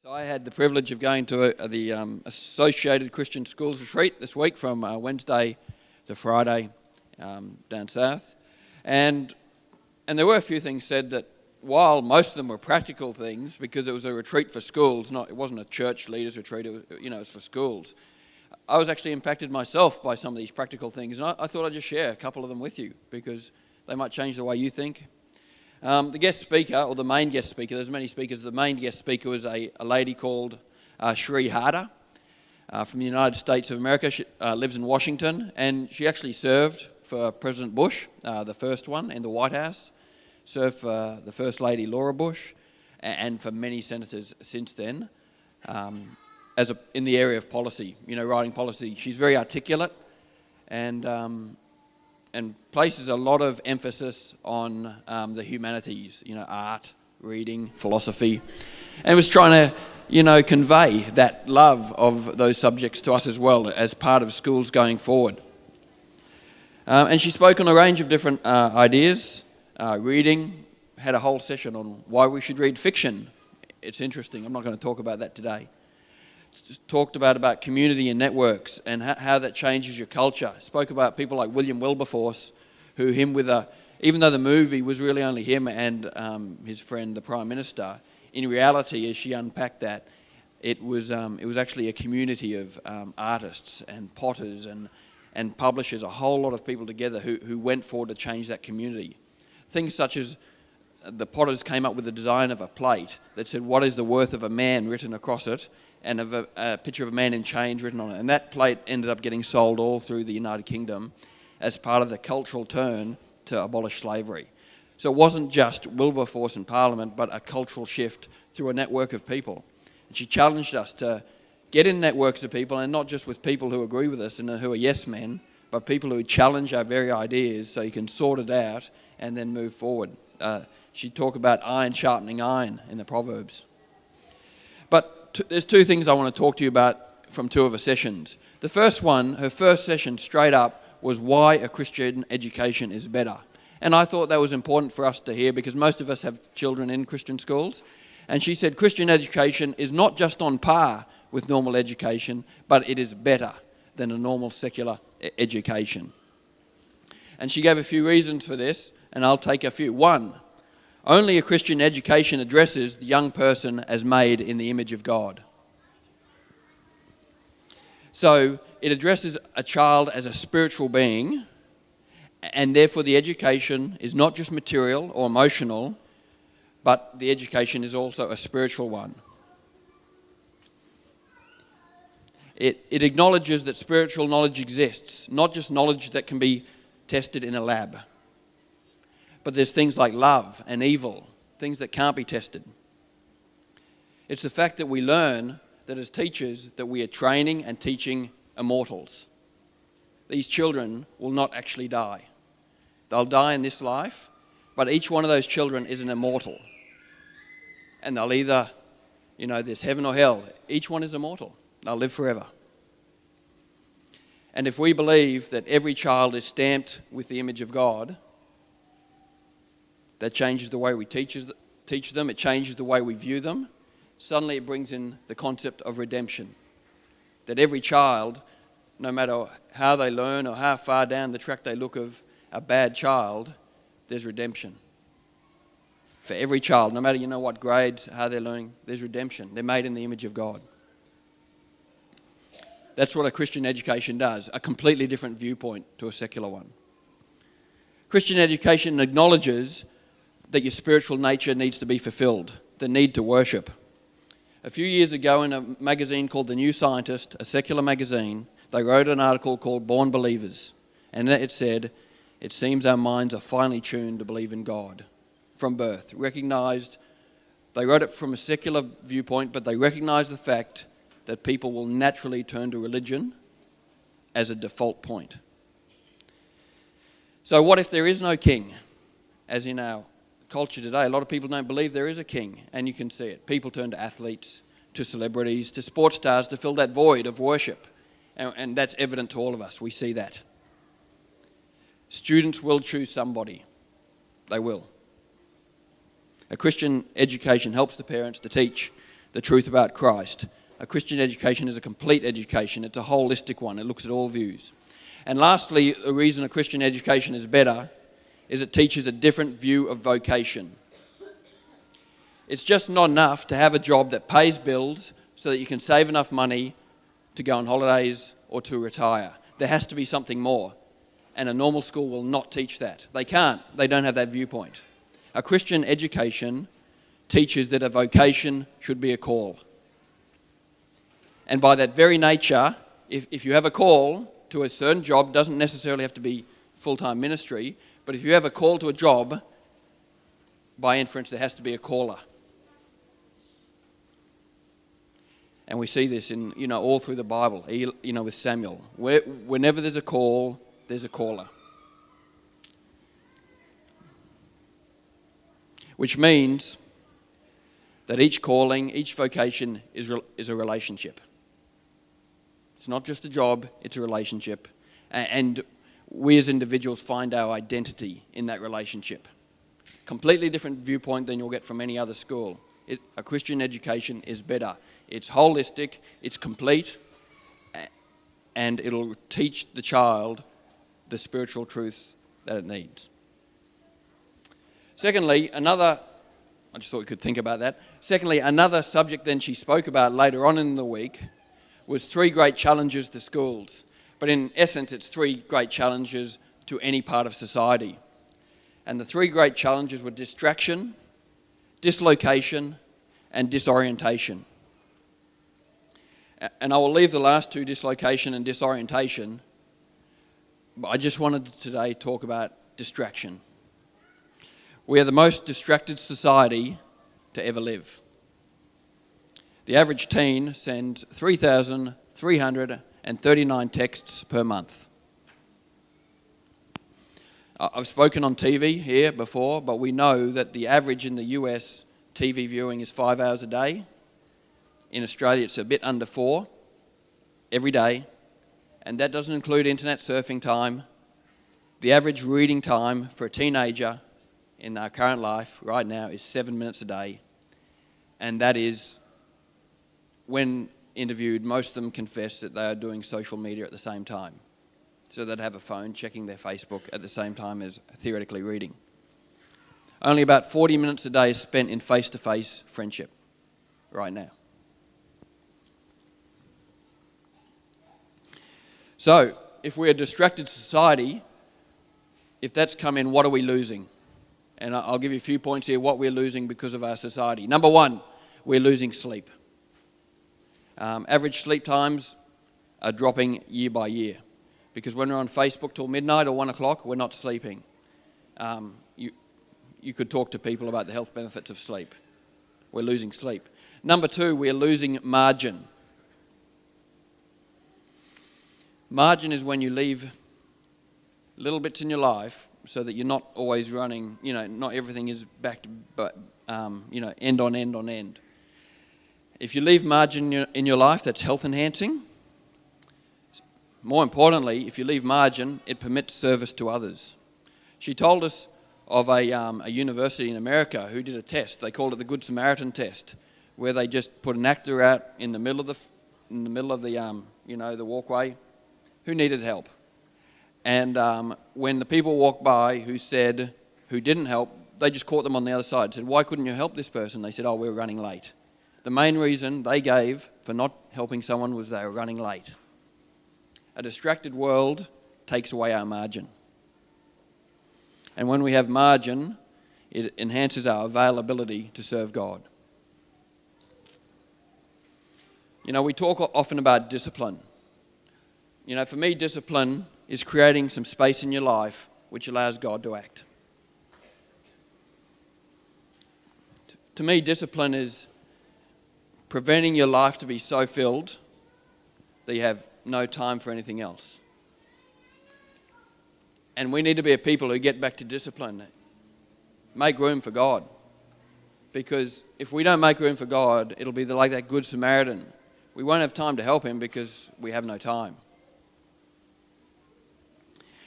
So I had the privilege of going to the Associated Christian Schools retreat this week from Wednesday to Friday down south. And there were a few things said that while most of them were practical things, because it was a retreat for schools, it wasn't a church leaders retreat, it was for schools. I was actually impacted myself by some of these practical things, and I thought I'd just share a couple of them with you because they might change the way you think. The guest speaker, or the main guest speaker, there's many speakers, the main guest speaker was a lady called Sri Harder from the United States of America. She lives in Washington, and she actually served for President Bush, the first one in the White House, served for the First Lady Laura Bush, and for many senators since then, in the area of policy, writing policy. She's very articulate and places a lot of emphasis on the humanities, art, reading, philosophy, and was trying to, convey that love of those subjects to us as well as part of schools going forward. And she spoke on a range of different ideas. Reading, had a whole session on why we should read fiction. It's interesting. I'm not going to talk about that today. Just talked about community and networks and how that changes your culture. Spoke about people like William Wilberforce, even though the movie was really only him and his friend, the Prime Minister, in reality, as she unpacked that, it was actually a community of artists and potters and publishers, a whole lot of people together who went forward to change that community. Things such as the potters came up with the design of a plate that said, "What is the worth of a man?" written across it, and of a picture of a man in chains written on it. And that plate ended up getting sold all through the United Kingdom as part of the cultural turn to abolish slavery. So it wasn't just Wilberforce in Parliament, but a cultural shift through a network of people. And she challenged us to get in networks of people, and not just with people who agree with us and who are yes men, but people who challenge our very ideas so you can sort it out and then move forward. She'd talk about iron sharpening iron in the Proverbs. But there's two things I want to talk to you about from two of her sessions. The first one, her first session straight up, was why a Christian education is better. And I thought that was important for us to hear because most of us have children in Christian schools. And she said Christian education is not just on par with normal education, but it is better than a normal secular education. And she gave a few reasons for this, and I'll take a few. One, only a Christian education addresses the young person as made in the image of God. So it addresses a child as a spiritual being, and therefore the education is not just material or emotional, but the education is also a spiritual one. It acknowledges that spiritual knowledge exists, not just knowledge that can be tested in a lab. But there's things like love and evil, things that can't be tested. It's the fact that we learn that as teachers that we are training and teaching immortals. These children will not actually die. They'll die in this life, but each one of those children is an immortal. And they'll either, there's heaven or hell. Each one is immortal. They'll live forever. And if we believe that every child is stamped with the image of God, that changes the way we teach them, it changes the way we view them. Suddenly it brings in the concept of redemption. That every child, no matter how they learn or how far down the track they look of a bad child, there's redemption. For every child, no matter what grades, how they're learning, there's redemption. They're made in the image of God. That's what a Christian education does, a completely different viewpoint to a secular one. Christian education acknowledges that your spiritual nature needs to be fulfilled, the need to worship. A few years ago in a magazine called The New Scientist, a secular magazine, they wrote an article called Born Believers. And it said, "It seems our minds are finely tuned to believe in God from birth." They wrote it from a secular viewpoint, but they recognized the fact that people will naturally turn to religion as a default point. So what if there is no king? As in our culture today, a lot of people don't believe there is a king, and you can see it. People turn to athletes, to celebrities, to sports stars to fill that void of worship, and that's evident to all of us. We see that. Students will choose somebody. They will. A Christian education helps the parents to teach the truth about Christ. A Christian education is a complete education. It's a holistic one. It looks at all views. And lastly, the reason a Christian education is better is it teaches a different view of vocation. It's just not enough to have a job that pays bills so that you can save enough money to go on holidays or to retire. There has to be something more. And a normal school will not teach that. They can't. They don't have that viewpoint. A Christian education teaches that a vocation should be a call. And by that very nature, if you have a call to a certain job, it doesn't necessarily have to be full-time ministry, but if you have a call to a job, by inference, there has to be a caller. And we see this in, all through the Bible, with Samuel. Whenever there's a call, there's a caller. Which means that each calling, each vocation is a relationship. It's not just a job, it's a relationship. And we as individuals find our identity in that relationship. Completely different viewpoint than you'll get from any other school. A Christian education is better. It's holistic, it's complete, and it'll teach the child the spiritual truths that it needs. Secondly, I just thought we could think about that. Secondly, another subject then she spoke about later on in the week was 3 great challenges to schools. But in essence, it's 3 great challenges to any part of society. And the 3 great challenges were distraction, dislocation, and disorientation. And I will leave the last 2, dislocation and disorientation, but I just wanted to today talk about distraction. We are the most distracted society to ever live. The average teen sends 3,339 texts per month. I've spoken on TV here before, but we know that the average in the US TV viewing is 5 hours a day. In Australia, it's a bit under 4 every day, and that doesn't include internet surfing time. The average reading time for a teenager in our current life right now is 7 minutes a day, and that is, when interviewed, most of them confess that they are doing social media at the same time. So they'd have a phone checking their Facebook at the same time as theoretically reading. Only about 40 minutes a day is spent in face-to-face friendship right now. So, if we're a distracted society, if that's come in, what are we losing? And I'll give you a few points here, what we're losing because of our society. Number 1, we're losing sleep. Average sleep times are dropping year by year. Because when we're on Facebook till midnight or 1 o'clock, we're not sleeping. You could talk to people about the health benefits of sleep. We're losing sleep. Number 2, we're losing margin. Margin is when you leave little bits in your life so that you're not always running, not everything is back to, end on end on end. If you leave margin in your life, that's health enhancing. More importantly, if you leave margin, it permits service to others. She told us of a university in America who did a test. They called it the Good Samaritan test, where they just put an actor out in the middle of the walkway who needed help. And when the people walked by who didn't help, they just caught them on the other side. Said, "Why couldn't you help this person?" They said, "Oh, we're running late." The main reason they gave for not helping someone was they were running late. A distracted world takes away our margin. And when we have margin, it enhances our availability to serve God. We talk often about discipline. For me, discipline is creating some space in your life which allows God to act. To me, discipline is preventing your life to be so filled that you have no time for anything else. And we need to be a people who get back to discipline. Make room for God. Because if we don't make room for God, it'll be like that Good Samaritan. We won't have time to help him because we have no time.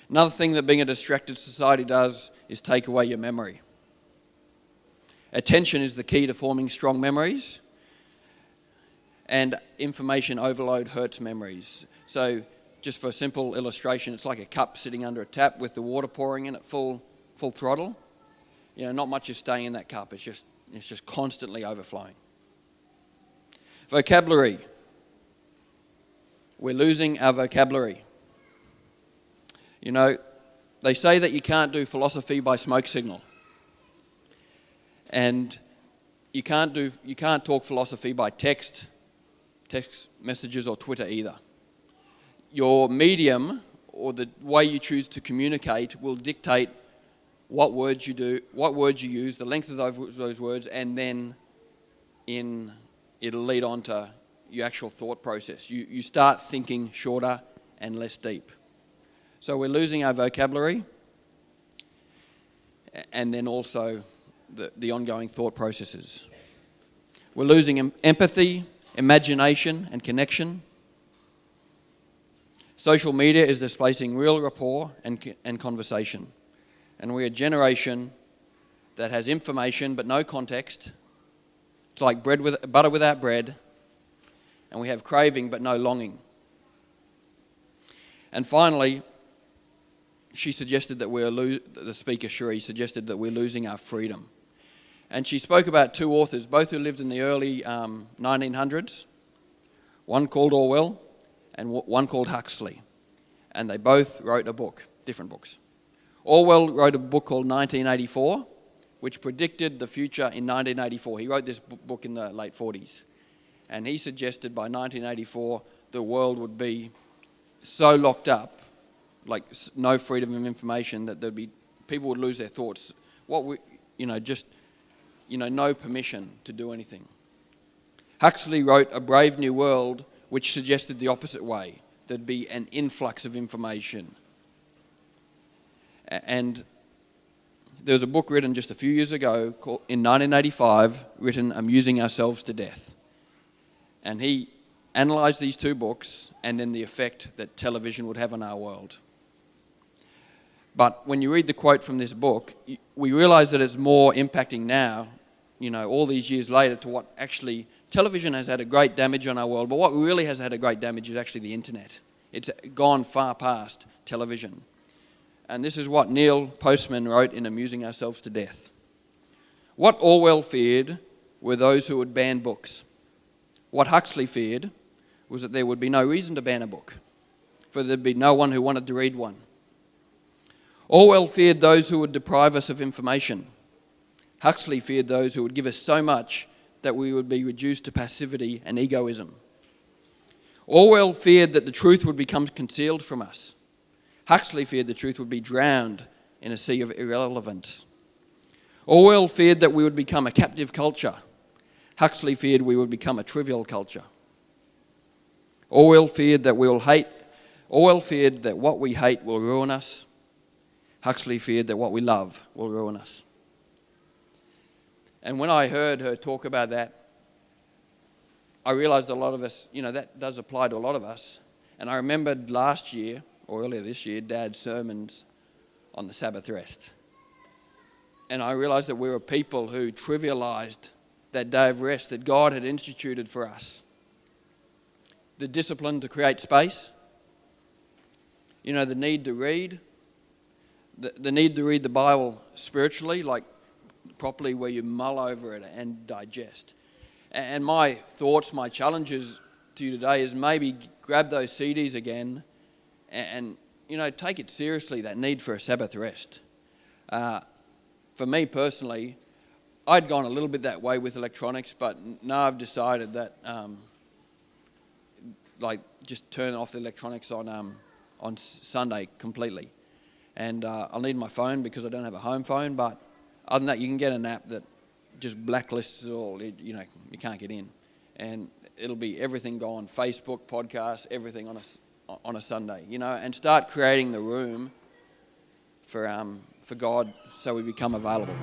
Another thing that being a distracted society does is take away your memory. Attention is the key to forming strong memories. and information overload hurts memories. So just for a simple illustration, it's like a cup sitting under a tap with the water pouring in at full throttle. Not much is staying in that cup. It's just constantly overflowing. Vocabulary. We're losing our vocabulary. They say that you can't do philosophy by smoke signal. And you can't talk philosophy by text messages or Twitter either. Your medium or the way you choose to communicate will dictate what words you use, the length of those words, and then it'll lead on to your actual thought process. You start thinking shorter and less deep. So we're losing our vocabulary, and then also the ongoing thought processes. We're losing empathy, imagination, and connection. Social media is displacing real rapport and conversation. And we're a generation that has information but no context. It's like butter without bread. And we have craving but no longing. And finally, the speaker, Cherie, suggested that we're losing our freedom. And she spoke about two authors, both who lived in the early 1900s, one called Orwell and one called Huxley. And they both wrote a book, different books. Orwell wrote a book called 1984, which predicted the future in 1984. He wrote this book in the late 40s. And he suggested by 1984 the world would be so locked up, like no freedom of information, that people would lose their thoughts. No permission to do anything. Huxley wrote A Brave New World, which suggested the opposite way. There'd be an influx of information. And there was a book written just a few years ago in 1985, written Amusing Ourselves to Death. And he analysed these two books and then the effect that television would have on our world. But when you read the quote from this book, we realise that it's more impacting now, all these years later, to what actually television has had a great damage on our world. But what really has had a great damage is actually the internet. It's gone far past television. And this is what Neil Postman wrote in Amusing Ourselves to Death. What Orwell feared were those who would ban books. What Huxley feared was that there would be no reason to ban a book, for there'd be no one who wanted to read one. Orwell feared those who would deprive us of information. Huxley feared those who would give us so much that we would be reduced to passivity and egoism. Orwell feared that the truth would become concealed from us. Huxley feared the truth would be drowned in a sea of irrelevance. Orwell feared that we would become a captive culture. Huxley feared we would become a trivial culture. Orwell feared that what we hate will ruin us. Huxley feared that what we love will ruin us. And when I heard her talk about that, I realised a lot of us, that does apply to a lot of us. And I remembered last year, or earlier this year, Dad's sermons on the Sabbath rest. And I realised that we were people who trivialised that day of rest that God had instituted for us. The discipline to create space, the need to read, the need to read the Bible spiritually, like properly, where you mull over it and digest. And my thoughts, my challenges to you today is maybe grab those CDs again and take it seriously, that need for a Sabbath rest. For me personally, I'd gone a little bit that way with electronics, but now I've decided that just turn off the electronics on Sunday completely. And I'll need my phone because I don't have a home phone, but other than that, you can get an app that just blacklists it all. You can't get in. And it'll be everything gone, Facebook, podcasts, everything on a Sunday, and start creating the room for God so we become available.